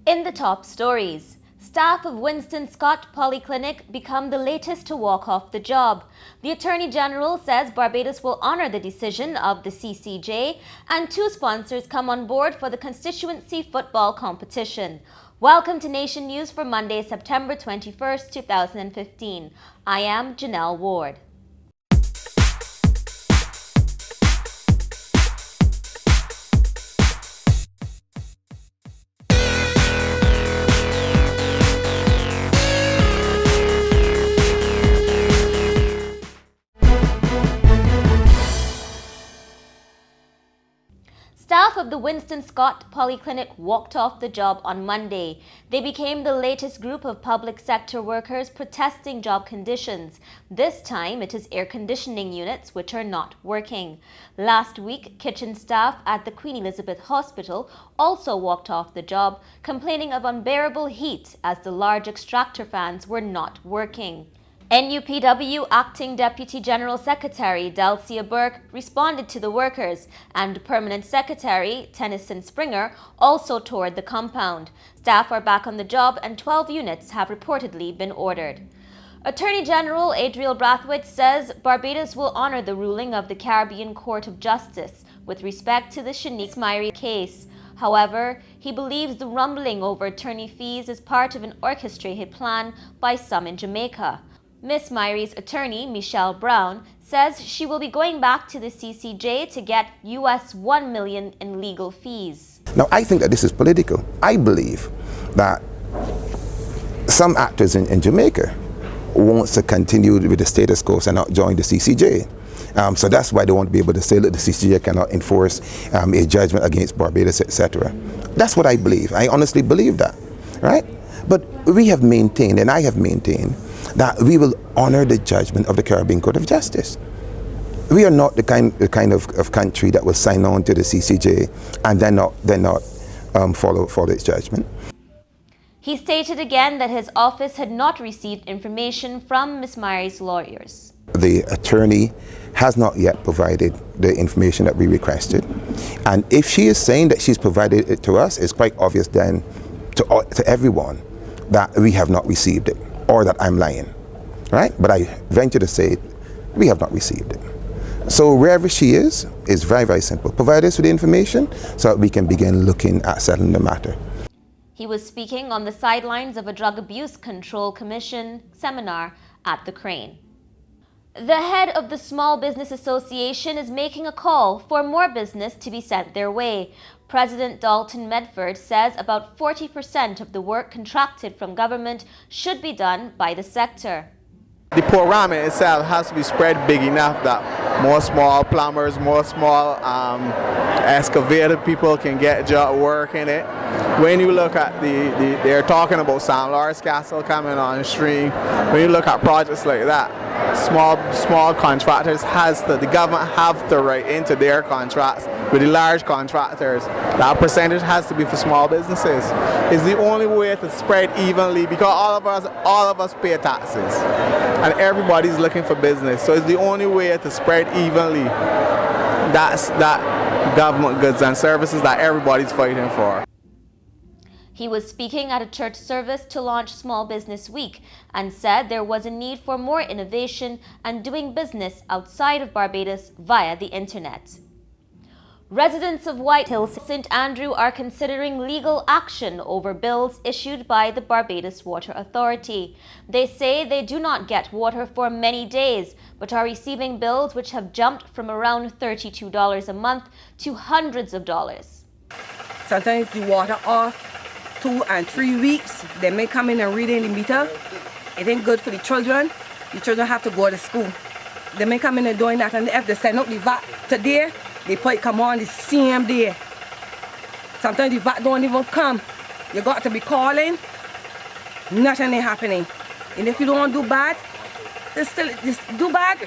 In the top stories, staff of Winston Scott Polyclinic become the latest to walk off the job. The Attorney General says Barbados will honour the decision of the CCJ, and 2 sponsors come on board for the constituency football competition. Welcome to Nation News for Monday, September 21st, 2015. I am Janelle Ward. Staff of the Winston Scott Polyclinic walked off the job on Monday. They became the latest group of public sector workers protesting job conditions. This time it is air conditioning units which are not working. Last week, kitchen staff at the Queen Elizabeth Hospital also walked off the job, complaining of unbearable heat as the large extractor fans were not working. NUPW Acting Deputy General Secretary Delcia Burke responded to the workers, and Permanent Secretary Tennyson Springer also toured the compound. Staff are back on the job and 12 units have reportedly been ordered. Attorney General Adriel Brathwaite says Barbados will honour the ruling of the Caribbean Court of Justice with respect to the Shanique Smyrie case. However, he believes the rumbling over attorney fees is part of an orchestrated plan by some in Jamaica. Ms. Smyrie's attorney, Michelle Brown, says she will be going back to the CCJ to get US $1 million in legal fees. Now, I think that this is political. I believe that some actors in Jamaica want to continue with the status quo and not join the CCJ. So that's why they want to be able to say that the CCJ cannot enforce a judgment against Barbados, etc. That's what I believe. I honestly believe that, right? But we have maintained, and I have maintained, that we will honor the judgment of the Caribbean Court of Justice. We are not the kind of country that will sign on to the CCJ and then not follow its judgment. He stated again that his office had not received information from Ms. Smyrie's lawyers. The attorney has not yet provided the information that we requested, and if she is saying that she's provided it to us, it's quite obvious then to everyone that we have not received it, or that I'm lying, right? But I venture to say we have not received it. So wherever she is very, very simple. Provide us with the information so that we can begin looking at settling the matter. He was speaking on the sidelines of a Drug Abuse Control Commission seminar at the Crane. The head of the Small Business Association is making a call for more business to be sent their way. President Dalton Medford says about 40% of the work contracted from government should be done by the sector. The program itself has to be spread big enough that more small plumbers, more small excavator people can get job work in it. When you look at they're talking about St. Lawrence Castle coming on stream. When you look at projects like that, small contractors the government have to write into their contracts with the large contractors. That percentage has to be for small businesses. It's the only way to spread evenly, because all of us pay taxes and everybody's looking for business. So it's the only way to spread evenly that government goods and services that everybody's fighting for. He was speaking at a church service to launch Small Business Week and said there was a need for more innovation and doing business outside of Barbados via the internet. Residents of White Hill, St. Andrew are considering legal action over bills issued by the Barbados Water Authority. They say they do not get water for many days, but are receiving bills which have jumped from around $32 a month to hundreds of dollars. Sometimes the water off 2 and 3 weeks. They may come in and read in the meter. It ain't good for the children. The children have to go to school. They may come in and doing that, and if they send up the VAT today, they put it come on the same day. Sometimes the VAT don't even come. You got to be calling. Nothing is happening. And if you don't do bad, just do bad.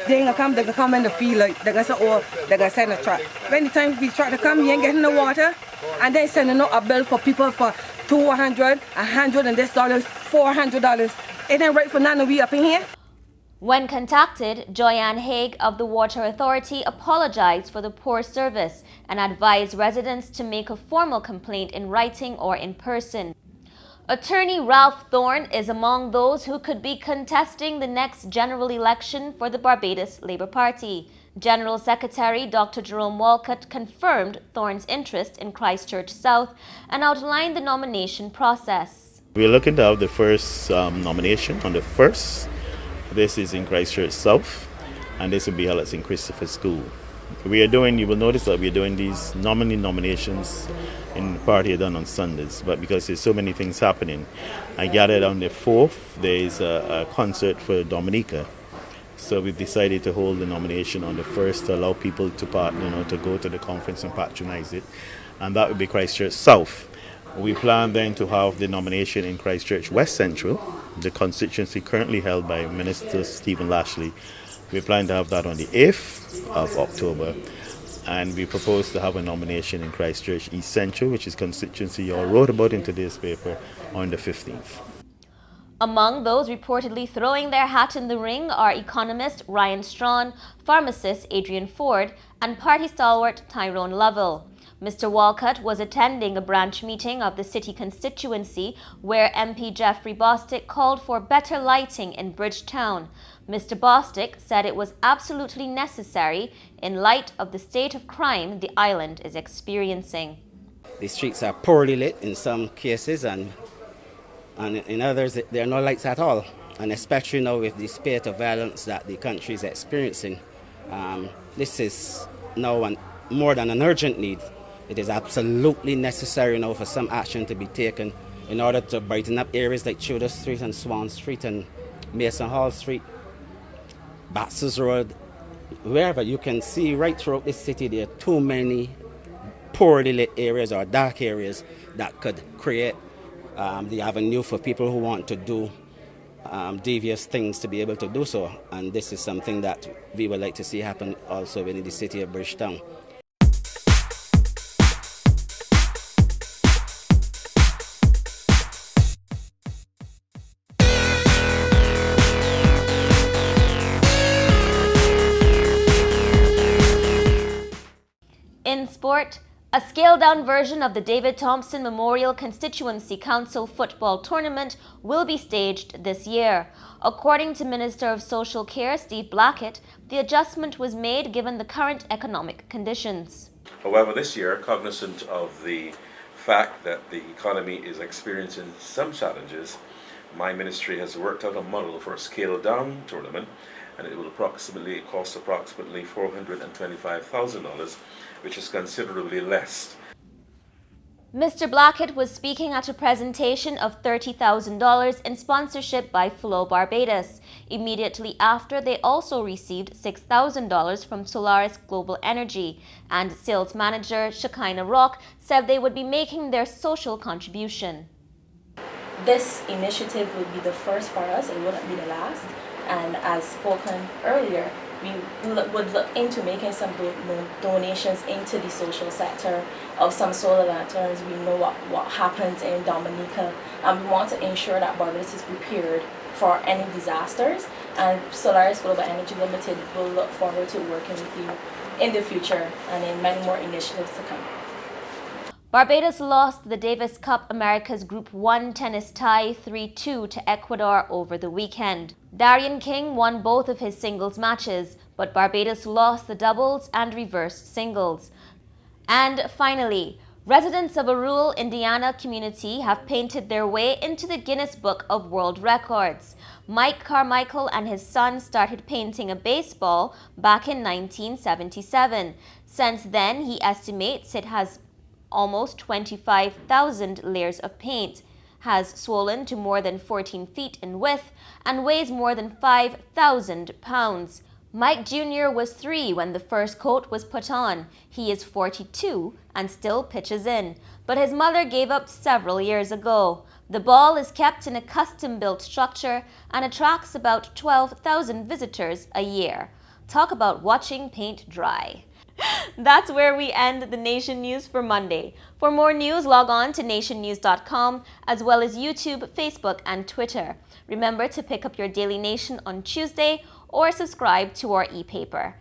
They ain't gonna come. They gonna come in the field. Like they gonna say, oh, they gonna send a truck. When the time the truck to come, you ain't getting the water, and they sending out a bill for people for $200, $100, and this $400. It ain't right for none of we up in here. When contacted, Joyanne Haig of the Water Authority apologized for the poor service and advised residents to make a formal complaint in writing or in person. Attorney Ralph Thorne is among those who could be contesting the next general election for the Barbados Labour Party. General Secretary Dr. Jerome Walcott confirmed Thorne's interest in Christchurch South and outlined the nomination process. We're looking to have the first nomination on the 1st. This is in Christchurch South, and this will be held at St. Christopher's School. You will notice that we're doing these nominations in the party are done on Sundays, but because there's so many things happening, I gathered on the 4th, there is a concert for Dominica. So we've decided to hold the nomination on the 1st to allow people to to go to the conference and patronize it. And that would be Christchurch South. We plan then to have the nomination in Christchurch West Central, the constituency currently held by Minister Stephen Lashley. We plan to have that on the 8th of October. And we propose to have a nomination in Christchurch East Central, which is constituency you all wrote about in today's paper, on the 15th. Among those reportedly throwing their hat in the ring are economist Ryan Strawn, pharmacist Adrian Ford, and party stalwart Tyrone Lovell. Mr. Walcott was attending a branch meeting of the city constituency where MP Jeffrey Bostick called for better lighting in Bridgetown. Mr. Bostick said it was absolutely necessary in light of the state of crime the island is experiencing. The streets are poorly lit in some cases, and in others there are no lights at all. And especially now with the spate of violence that the country is experiencing, this is now more than an urgent need. It is absolutely necessary now for some action to be taken in order to brighten up areas like Tudor Street and Swan Street and Mason Hall Street, Baxter's Road, wherever. You can see right throughout this city there are too many poorly lit areas or dark areas that could create the avenue for people who want to do devious things to be able to do so. And this is something that we would like to see happen also within the city of Bridgetown. In sport, a scaled-down version of the David Thompson Memorial Constituency Council football tournament will be staged this year. According to Minister of Social Care Steve Blackett, the adjustment was made given the current economic conditions. However, this year, cognizant of the fact that the economy is experiencing some challenges, my ministry has worked out a model for a scaled-down tournament, and it will cost approximately $425,000, which is considerably less. Mr. Blackett was speaking at a presentation of $30,000 in sponsorship by Flow Barbados. Immediately after, they also received $6,000 from Solaris Global Energy, and sales manager Shekinah Rock said they would be making their social contribution. This initiative would be the first for us, it wouldn't be the last. And as spoken earlier, we would look into making some donations into the social sector of some solar lanterns. We know what happens in Dominica, and we want to ensure that Barbados is prepared for any disasters. And Solaris Global Energy Limited will look forward to working with you in the future and in many more initiatives to come. Barbados lost the Davis Cup Americas Group 1 tennis tie 3-2 to Ecuador over the weekend. Darian King won both of his singles matches, but Barbados lost the doubles and reverse singles. And finally, residents of a rural Indiana community have painted their way into the Guinness Book of World Records. Mike Carmichael and his son started painting a baseball back in 1977. Since then, he estimates it has almost 25,000 layers of paint, has swollen to more than 14 feet in width, and weighs more than 5,000 pounds. Mike Jr. was 3 when the first coat was put on. He is 42 and still pitches in, but his mother gave up several years ago. The ball is kept in a custom-built structure and attracts about 12,000 visitors a year. Talk about watching paint dry. That's where we end the Nation News for Monday. For more news, log on to nationnews.com, as well as YouTube, Facebook, and Twitter. Remember to pick up your Daily Nation on Tuesday or subscribe to our e-paper.